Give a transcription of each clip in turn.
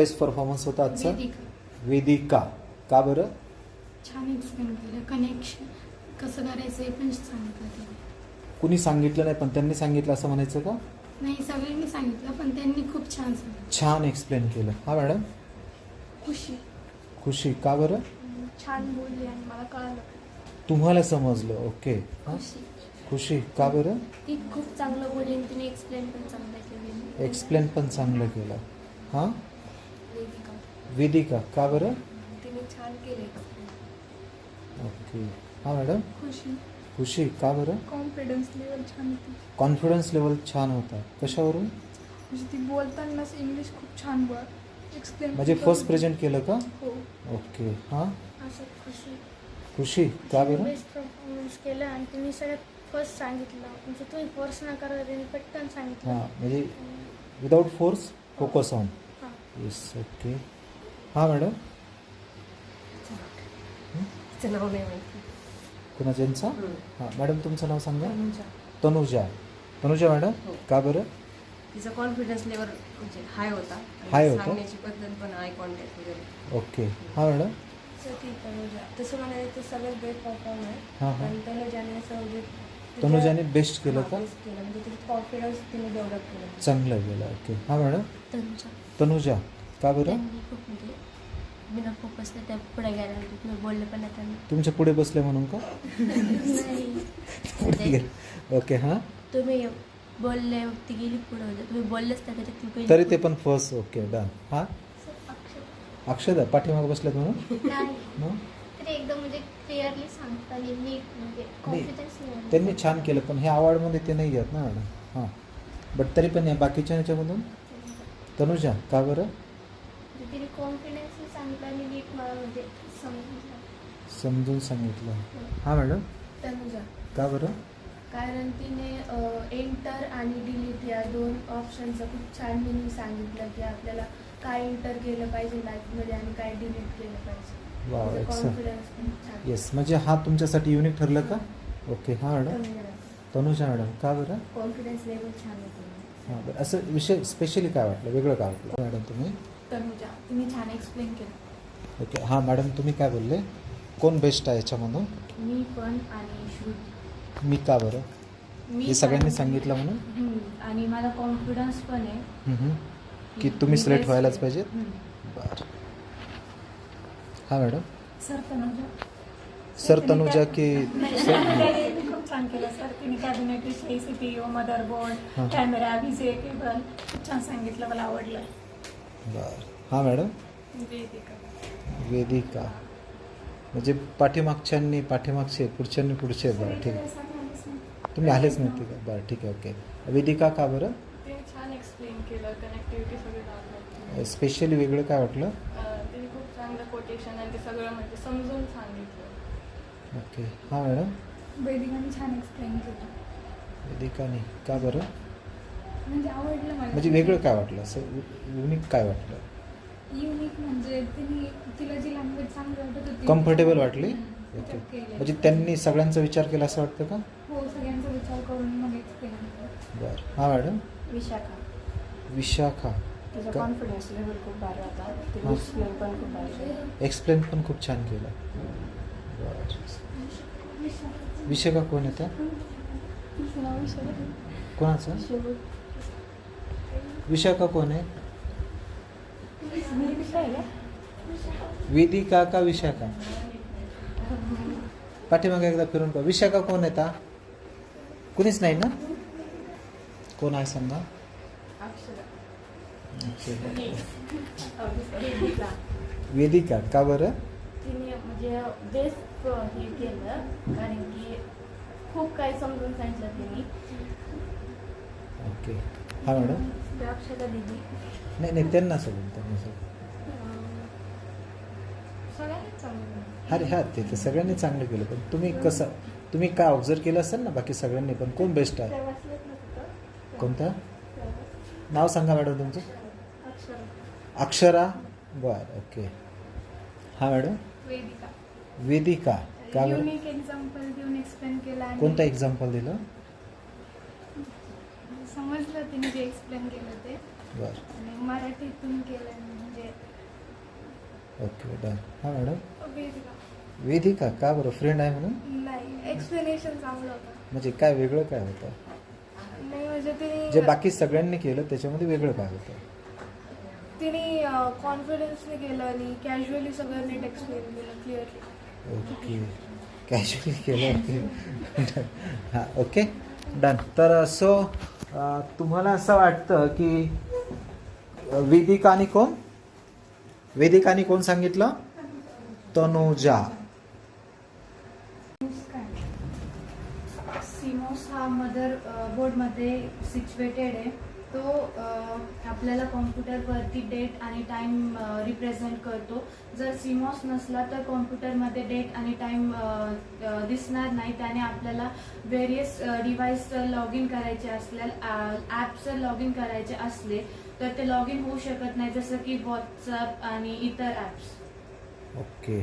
Best performance होता आजचा. वेदिका. वेदिका. का बरं? छान एक्सप्लेन केलं. कनेक्शन कसं करायचं हे पण सांगितलं त्यांनी. कुणी सांगितलं नाही पण त्यांनी सांगितलं असं म्हणायचं का? नाही, सगळ्यांनी सांगितलं पण त्यांनी खूप छान सांगितलं. छान एक्सप्लेन केलं. हा मॅडम. खुशी. खुशी. का बरं? छान बोलली आणि मला कळालं. तुम्हाला समजलं. ओके. हा. खुशी. खुशी. का बरं? ती खूप चांगलं बोलली आणि तिने एक्सप्लेन पण चांगलं केलं. एक्सप्लेन पण चांगलं केलं. हां. वेदिका. वेदिका. का बरं? तिने छान केलं एक्सप्लेन. ओके. हां मॅडम. खुशी. खुशी. का बरं? कॉन्फिडन्स लेवल छान होती. कॉन्फिडन्स लेवल छान होता. कशावरून? म्हणजे ती बोलतानाच इंग्लिश खूप छान एक्सप्लेन. म्हणजे फर्स्ट प्रेझेंट केलं का? हो. ओके. हां. असं खुशी. खुशी. का बरं? बेस्ट परफॉर्मन्स केलं आणि तिने सगळ्यात फर्स्ट सांगितलं. म्हणजे तुम्ही फोर्स न करा, तिने पटकन सांगितलं. हां म्हणजे विदाउट फोर्स फोकस ऑन. हां. येस. ओके. हां मॅडम. तिचं नाव नाही माहिती. कुणाचं यांचा? हां मॅडम तुमचं नाव सांगा. तनुजा. तनुजा. तनुजा मॅडम. हो. का बरं? तिचा कॉन्फिडन्स लेवल म्हणजे हाय होता. हाय होता? सांगण्याची पद्धत पण आय कॉन्टॅक्ट वगैरे. ओके. हां मॅडम. तनुजा तसं म्हणाले तर सगळ्यात बेस्ट परफॉर्म आहे. हां हां. पण तनुजाने असं म्हणजे तनुजाने बेस्ट केलं का? बेस्ट केलं म्हणजे तिथे कॉन्फिडन्स तिने डेव्हलप केलं. चांगलं केलं. ओके. हां मॅडम. तनुजा तनुजा. का बरं? त्यांनी खूप म्हणजे बिना फोकस त्या पुढे गेल्या म्हणजे तुम्ही बोलले पण नाही त्यांनी. तुमच्या पुढे बसले म्हणून का? नाही पुढे म्हणजे गेले. ओके. हां. तुम्ही बोलले ती गेली पुढे म्हणजे तुम्ही बोललेच त्या त्याच्यात ती पहिली तरी ते पुढे. पण फर्स्ट. ओके. डन. हां. अक्षदा पाठीमागे बसलेत म्हणून नाही मग तरी एकदम म्हणजे क्लिअरली सांगता नीट म्हणजे कॉन्फिडन्स त्यांनी छान केलं पण हे आवडमध्ये ते नाही आहेत ना मॅडम. हां. बट तरी पण या बाकीच्या ह्याच्यामधून तनुजा. का बरं? तिने कॉन्फिडन्सली सांगितलं आणि नीट मला म्हणजे समजून सांगितलं. हां मॅडम. तनुजा. का बरं? कारण तिने एंटर आणि डिलीट या दोन ऑप्शनचं खूप छान मिनिंग सांगितलं की आपल्याला काय एंटर केलं पाहिजे लाईफमध्ये आणि काय डिलीट केलं पाहिजे. वाव. एक्सेलंट. कॉन्फिडन्स पण छान. येस म्हणजे हा तुमच्यासाठी युनिक ठरलं का? ओके. हां मॅडम. तनुजा मॅडम. का बरं? कॉन्फिडन्स लेवल छान होतं. हां बरं. असं विषय स्पेशली काय वाटलं? वेगळं काय वाटलं मॅडम तुम्ही? तनुजा. तिने छान एक्सप्लेन केलं. ओके. हां मॅडम तुम्ही काय बोलले? कोण बेस्ट आहे याच्यामधून? मी पण आणि श्रुती. मी. का बरं? मी हे सगळ्यांनी पण- सांगितलं म्हणून? आणि मला कॉन्फिडन्स पण आहे की तुम्ही मी सिलेक्ट best व्हायलाच आहे. पाहिजेत. बरं. हां madam. Sir Tanuja. Sir Tanuja की त्यांनी खूप छान केलं सर. तिने कॅबिनेट विषयी CPU, हां. मदरबोर्ड, कॅमेरा, विजे केबल खूप छान सांगितलं. मला आवडलं. बरं. हां मॅडम. वेदिका. वेदिका. म्हणजे पाठीमागचे पुढच्यांनी पुढचे. बरं ठीक आहे. तुम्ही आलेच नव्हते का? बरं ठीक आहे. ओके. वेदिका. का बरं? ते छान एक्सप्लेन केलं. कनेक्टिव्हिटी सगळं दाखवलं. स्पेशली वेगळं काय वाटलं? तिने खूप चांगलं कोटेशन आणि ते सगळं म्हणजे समजून सांगितलं. ओके. हां मॅडम. वेदिकाने छान एक्सप्लेन केलं. वेदिकाने. का बरं? म्हणजे आवडलं मला. म्हणजे वेगळं काय वाटलं? असं युनिक काय वाटलं? युनिक म्हणजे तिला जी लँग्वेज चांगली वाटत होती. कम्फर्टेबल वाटली? ओके. केलं. म्हणजे त्यांनी सगळ्यांचा विचार केला असं वाटतं का? हो, सगळ्यांचा विचार करून मग एक्सप्लेन केलं. बरं. हां मॅडम. विशाखा. विशाखा. तिचा का? कॉन्फिडन्स लेवल खूप भारी होता. तिने हां. एक्सप्लेन पण खूप भारी केलं. एक्सप्लेन पण खूप छान केलं. बरं. विशाखा कोण आहे त्या? तिचं नाव विशाखा. कोणाचं? शिव. विशाखा कोण आहे? मी विशाखा. वेदिका का विशाखा? पाठीमागे एकदा फिरून पहा. विशाखा कोण आहे ता? कुणीच नाही ना? कोण आहे सांगा? वेदिका. का बरं? तिने म्हणजे बेस्ट हे केलं कारण की खूप काही समजून सांगितलं तिने. ओके. हां मॅडम. अक्षता दिदी नाही त्यांना सोडून सगळ्यांनीच समजून. अरे हां ते तर सगळ्यांनी चांगलं केलं पण तुम्ही काय ऑब्झर्व केलं असेल ना बाकी सगळ्यांनी पण कोण बेस्ट आहे? कोणता? नाव सांगा मॅडम तुमचं. अक्षरा. बरं. ओके. हां मॅडम. वेदिका. वेदिका. का बरं? युनिक एक्झाम्पल देऊन एक्सप्लेन केलं आणि कोणतं एक्झाम्पल दिलं? समजलं तिने जे एक्सप्लेन केलं ते. बरं, आणि मराठीतून केलं म्हणजे ओके डन. हां मॅडम. वेदिका. वेदिका का बरं, फ्रेंड आहे म्हणून? नाही, एक्सप्लेनेशन चांगलं होतं. म्हणजे काय वेगळं काय होतं नाही म्हणजे तिने जे बाकी सगळ्यांनी केलं त्याच्यामध्ये वेगळं काय होतं? तिने कॉन्फिडन्सने केलं आणि कॅज्युअली सगळं नीट एक्सप्लेन केलं क्लिअरली. ओके, कॅज्युअली केलं. हां ओके डन. तर सो तुम्हाला असं वाटतं की वेदिकाने कोण, वेदिकाने कोण सांगितलं? तनुजा. सीमॉस हा मदर बोर्डमध्ये सिच्युएटेड आहे. तो आपल्याला कॉम्प्युटरवरती डेट आणि टाईम रिप्रेझेंट करतो. जर सीमॉस नसला तर कॉम्प्युटरमध्ये डेट आणि टाईम दिसणार नाही. त्याने आपल्याला व्हेरियस डिव्हाइसचं लॉग इन करायचे असल्या, ॲपचं लॉग इन करायचे असले तर ते लॉग इन होऊ शकत नाही, जसं की व्हॉट्सअप आणि इतर ॲप्स. ओके.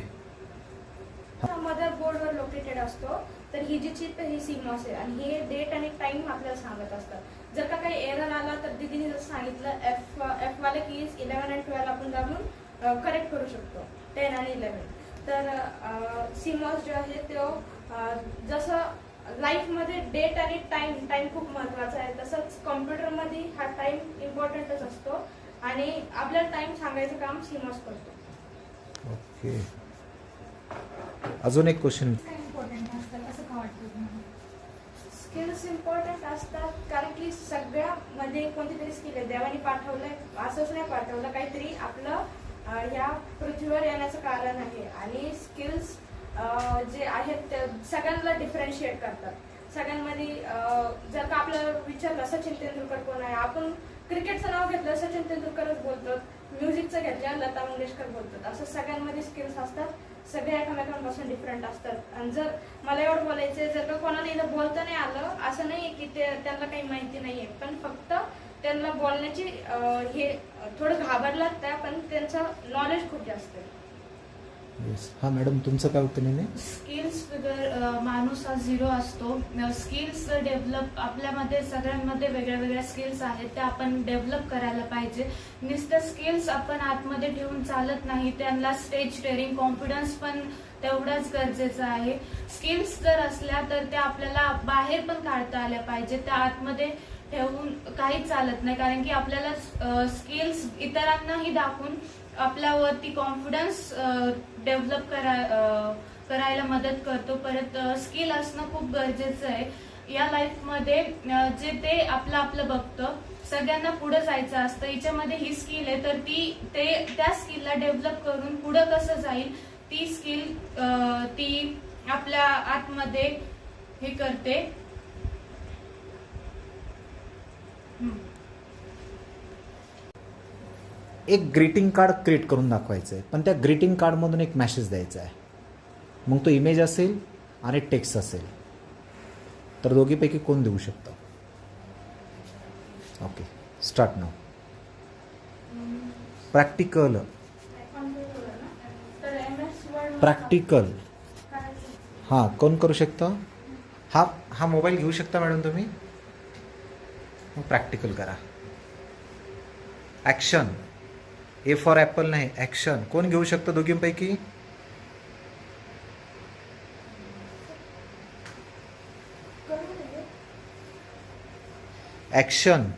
मदर बोर्डवर लोकेटेड असतो. तर ही जी चिप आहे ही सीमॉस आहे आणि हे डेट आणि टाइम आपल्याला सांगत असतात. जर का काही एरर आला तर दीदीने जसं सांगितलं एफ वाले कीज 11 आणि 12 आपण दाबून करेक्ट करू शकतो, 10 आणि 11. तर सीमॉस जो आहे तो जसं लाईफमध्ये डेट आणि टाइम खूप महत्त्वाचा आहे, तसंच कॉम्प्युटरमध्ये हा टाइम इम्पॉर्टंटच असतो आणि आपल्याला टाइम सांगायचं काम सीमॉस करतो. ओके. अजून एक क्वेश्चन. इम्पॉर्टंट असतात असं का वाटतं तुम्हाला? स्किल्स इम्पॉर्टंट असतात कारण की सगळ्यामध्ये कोणती तरी स्किल आहे. देवाने पाठवलंय असंच नाही पाठवलं, काहीतरी आपलं ह्या पृथ्वीवर येण्याचं कारण आहे. आणि स्किल्स जे आहेत ते सगळ्यांना डिफरन्शिएट करतात. सगळ्यांमध्ये जर का आपल्याला विचारलं सचिन तेंडुलकर कोण आहे, आपण क्रिकेटचं नाव घेतलं सचिन तेंडुलकरच बोलतो, म्युझिकचं घेतलं लता मंगेशकर बोलतात. असं सगळ्यांमध्ये स्किल्स असतात, सगळे एकमेकांपासून डिफरंट असतात. आणि जर मला एवढं बोलायचं, जर का कोणाला इथं बोलता नाही आलं असं नाही की त्यांना काही माहिती नाहीये, पण फक्त त्यांना बोलण्याची हे थोडं घाबरलात त्या, पण त्यांचं नॉलेज खूप जास्त आहे. येस. हां मॅडम, तुमचं काय ओपिनियन आहे? स्किल्स बिगर माणूस हा झिरो असतो. स्किल्स डेव्हलप आपल्यामध्ये सगळ्यांमध्ये वेगळ्या वेगळ्या स्किल्स आहेत, त्या आपण डेव्हलप करायला पाहिजे. नुसतं स्किल्स आपण आतमध्ये ठेवून चालत नाही, त्यांना स्टेज डेअरिंग कॉन्फिडन्स पण तेवढाच गरजेचं आहे. स्किल्स जर असल्या तर त्या आपल्याला बाहेर पण काढता आल्या पाहिजे, त्या आतमध्ये ठेवून काहीच चालत नाही. कारण की आपल्याला स्किल्स इतरांनाही दाखवून आपल्यावरती कॉन्फिडन्स डेव्हलप करायला मदत करतो. परत स्किल असणं खूप गरजेचं आहे या लाईफमध्ये. जे ते आपलं बघतं, सगळ्यांना पुढे जायचं असतं. हिच्यामध्ये ही स्किल आहे तर त्या स्किलला डेव्हलप करून पुढं कसं जाईल ती स्किल ती आपल्या आतमध्ये हे करते. एक ग्रीटिंग कार्ड क्रिएट करून दाखवायचं आहे, पण त्या ग्रीटिंग कार्डमधून एक मॅसेज द्यायचा आहे. मग तो इमेज असेल आणि टेक्स्ट असेल, तर दोघीपैकी कोण देऊ शकतं? ओके, स्टार्ट नाव. प्रॅक्टिकल. तर MS Word प्रॅक्टिकल. हां, कोण करू शकतं? हा मोबाईल घेऊ शकता मॅडम तुम्ही? मग प्रॅक्टिकल करा. ॲक्शन. ए फॉर ॲपल नाही, ॲक्शन. कोण घेऊ शकतं दोघींपैकी? ॲक्शन.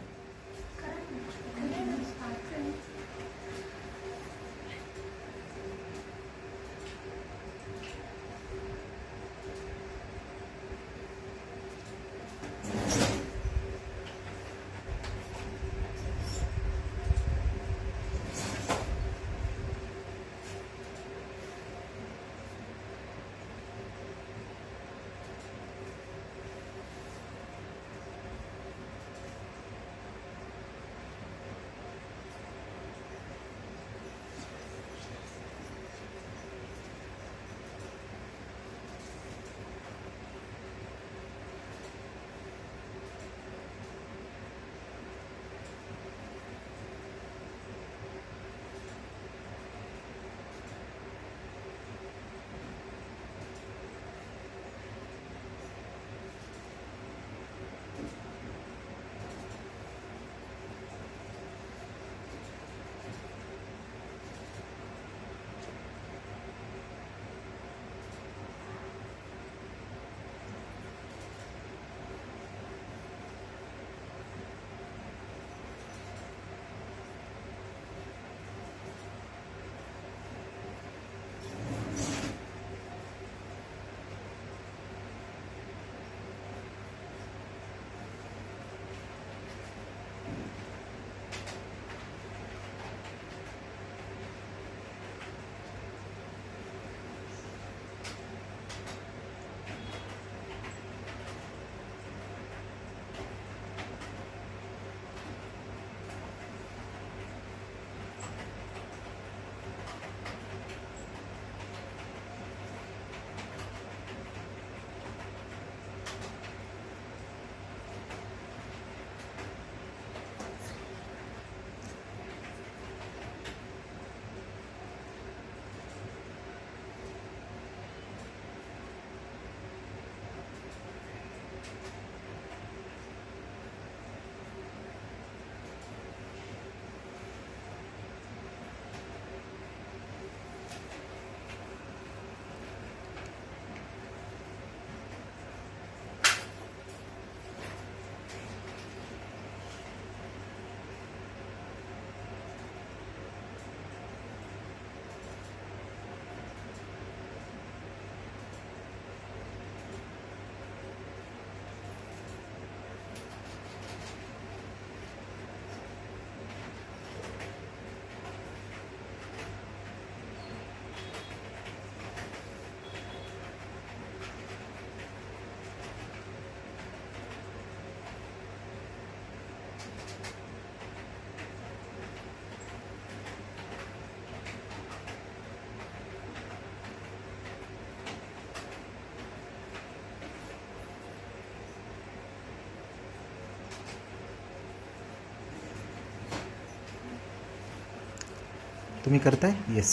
तुम्ही करताय? येस.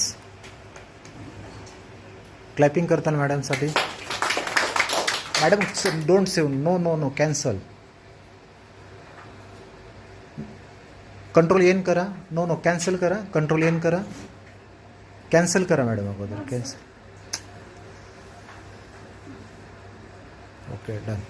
क्लॅपिंग करताल मॅडमसाठी. Madam don't save. No no no, cancel. Control N करा. नो नो, कॅन्सल करा. कंट्रोल एन करा. कॅन्सल करा मॅडम अगोदर. कॅन्सल. Okay, done.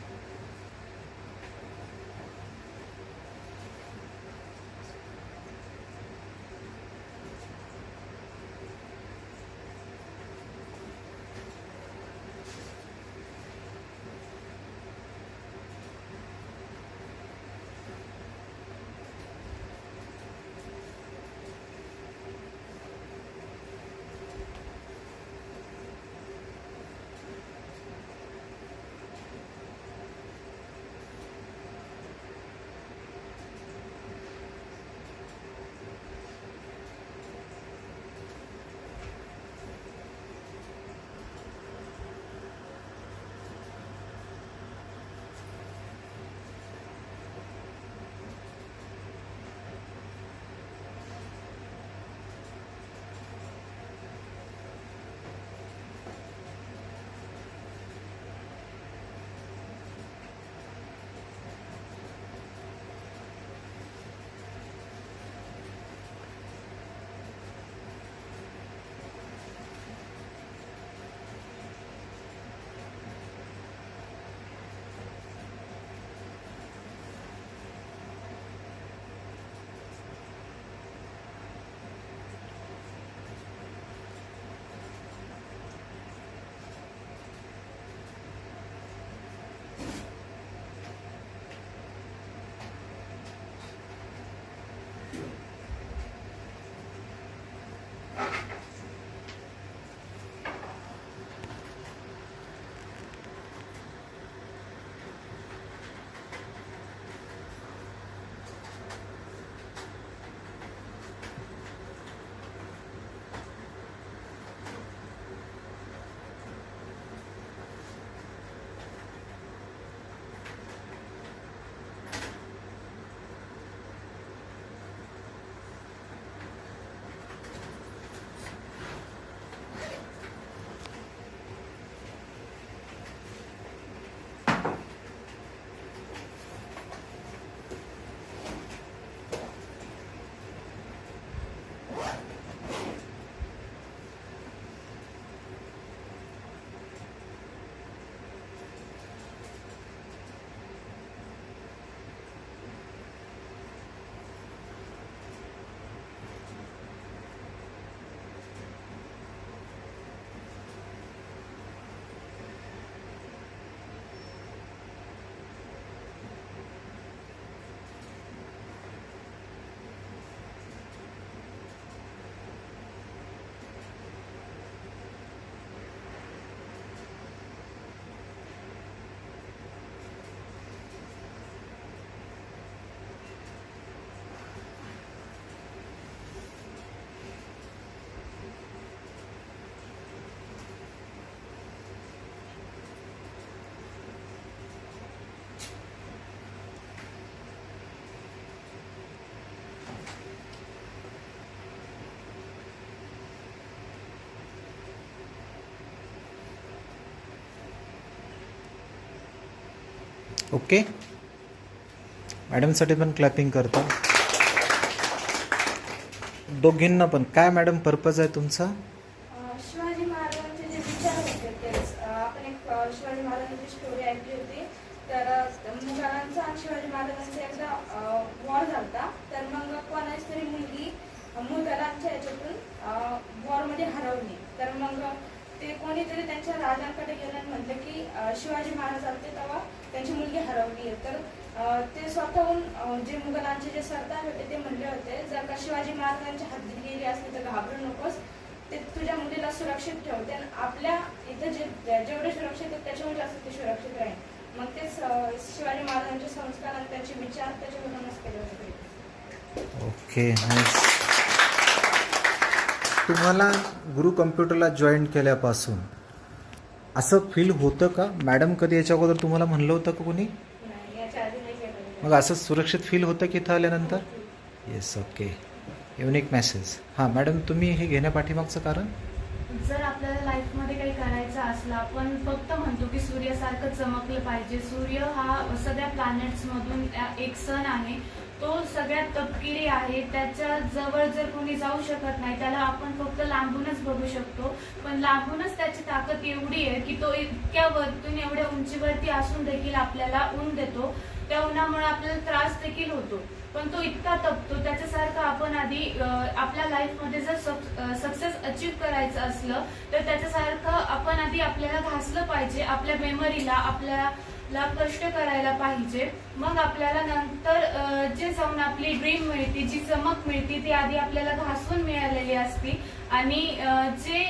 ओके. मॅडमसाठी पण क्लॅपिंग करता. दोघींना पण. काय मॅडम पर्पज आहे तुमचा? शिवाजी महाराजांचे जे विचार होते तेच आपण एक शिवाजी महाराजांची स्टोरी ऐकली होती. तर मुघलांचा आणि शिवाजी महाराजांचा एकदा वॉर झाला. तर मग कोणाची तरी मुलगी मुघलांच्या याच्यातून वॉरमध्ये हरवली. तर मग ते कोणीतरी त्यांच्या राजांकडे गेलं आणि म्हटलं की शिवाजी महाराज आलते तेव्हा त्यांची मुलगी हरवली आहे. तर ते स्वतःहून जे मुघलांचे जे सरदार होते ते म्हणले होते जर का शिवाजी महाराजांच्या हद्दीत गेली असली तर घाबरू नकोस, ते तुझ्या मुलीला सुरक्षित ठेवते आणि आपल्या इथं जेवढे सुरक्षित आहेत त्याच्यामुळे जास्त ते सुरक्षित राहील. मग ते शिवाजी महाराजांचे संस्कार आणि त्यांचे विचार त्याच्यावरूनच केले होते. Okay, nice. तुम्हाला गुरु कम्प्युटरला जॉईन केल्यापासून असं फील होतं का? मॅडम कधी याच्या अगोदर तुम्हाला म्हणलं होतं का कोणी? नाही, याच्या आधी नाही केलं. मग असं सुरक्षित फील होतं की इथं आल्यानंतर? येस. ओके. Unique message. हां मॅडम, तुम्ही हे घेण्यापाठीमागचं कारण? जर आपल्याला लाईफमध्ये काही करायचं असलं, आपण फक्त म्हणतो की सूर्यासारखं चमकलं पाहिजे. सूर्य हा सगळ्या प्लॅनेट्समधून एक सन आहे. तो सगळ्यात तपकिरी आहे. त्याच्या जवळ जर कोणी जाऊ शकत नाही, त्याला आपण फक्त लांबूनच बघू शकतो. पण लांबूनच त्याची ताकद एवढी आहे की तो इतक्या वरतून एवढ्या उंचीवरती असून देखील आपल्याला ऊन देतो. त्या उन्हामुळे आपल्याला त्रास देखील होतो, पण तो इतका तपतो. त्याच्यासारखं आपण आधी आपल्या लाईफमध्ये जर सक्सेस अचीव करायचं असलं तर त्याच्यासारखं आपण आधी आपल्याला घासलं पाहिजे. आपल्या मेमरीला आपल्याला कष्ट करायला पाहिजे. मग आपल्याला नंतर जे जाऊन आपली ड्रीम मिळते, जी चमक मिळते, ती आधी आपल्याला घासून मिळालेली असती. आणि जे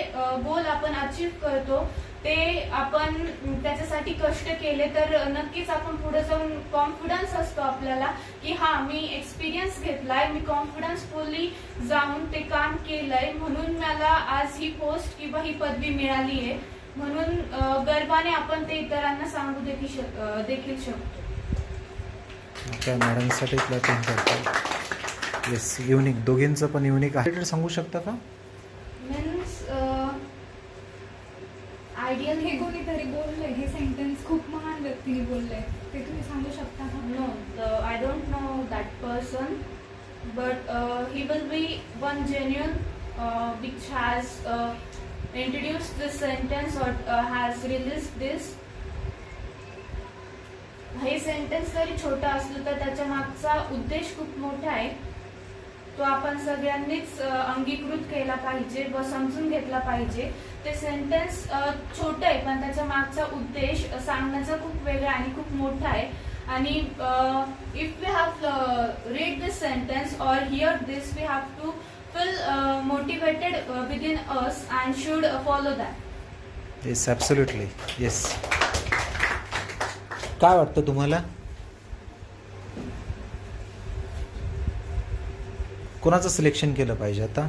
गोल आपण अचीव करतो ते आपण त्याच्यासाठी कष्ट केले तर नक्कीच आपण पुढे जाऊन कॉन्फिडन्स असतो आपल्याला की हा मी एक्सपिरियन्स घेतलाय, मी कॉन्फिडन्सफुली जाऊन ते काम केलंय, म्हणून मला आज ही पोस्ट किंवा ही पदवी मिळाली आहे. म्हणून गर्वाने आपण ते इतरांना सांगू देखील शकतो. त्या मॅडमसाठी क्लॅपिंग करतो. Yes, unique. दोघींचं पण युनिक आहे. सांगू शकता का? मीन्स आयडियल हे कोणीतरी बोललंय, हे सेंटेन्स खूप महान व्यक्तीने बोललंय, ते तुम्ही सांगू शकता का? No, I don't know that person, but he will be one genuine which has introduced this sentence or has released this. हे सेंटेन्स जरी छोटा असलं तर त्याच्या मागचा उद्देश खूप मोठा आहे. तो आपण सगळ्यांनीच अंगीकृत केला पाहिजे व समजून घेतला पाहिजे. ते सेंटेन्स छोटं आहे पण त्याच्या मागचा उद्देश सांगण्याचा खूप वेगळा आणि खूप मोठा आहे. आणि if we have read this sentence or hear this, we have to feel motivated within us and should follow that. Yes, absolutely. Yes. काय वाटतं तुम्हाला? कोणाचं सिलेक्शन केलं पाहिजे आता?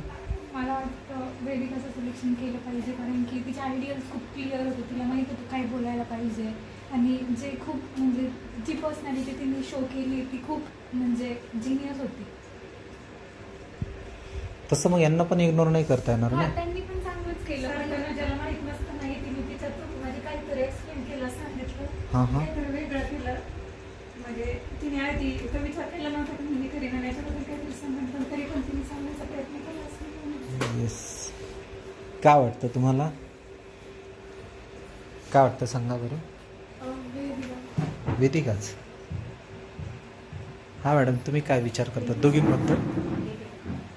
मला वाटतं वेदिकाचं सिलेक्शन केलं पाहिजे, कारण की तिचे आयडियल्स खूप क्लिअर होते. तिला माहीत होतं काय बोलायला पाहिजे. आणि जे खूप म्हणजे जी पर्सनॅलिटी तिने शो केली ती खूप म्हणजे जिनियस होती. तसं मग यांना पण इग्नोर नाही करता येणार ना? त्यांनी पण चांगलंच केलं. पण त्यांना ज्याला माहीत नसतं नाही, तिने तिच्यातून म्हणजे काहीतरी एक्सप्लेन केलं, सांगितलं, काहीतरी वेगळं केलं. म्हणजे तिने आधी तो विचार केला नव्हता की मी करीन आणि याच्याबद्दल काहीतरी सांगेन, पण तरी पण तिने सांगण्याचा प्रयत्न केला असं. येस. काय वाटतं तुम्हाला? काय वाटतं सांगा बरं. वेदिकाच. हा मॅडम, तुम्ही काय विचार करता दोघींबद्दल?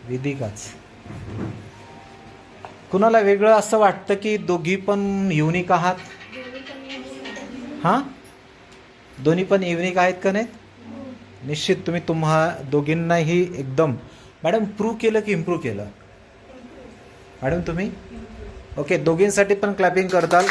वेदिकाच. कुणाला वेगळं असं वाटतं की दोघी पण युनिक आहात? हां, दोन्ही पण युनिक आहेत का नाहीत? निश्चित तुम्ही दोघींनाही एकदम मॅडम प्रूव्ह केलं की इम्प्रूव्ह केलं? मॅडम तुम्ही ओके, दोघींसाठी पण क्लॅपिंग करताल.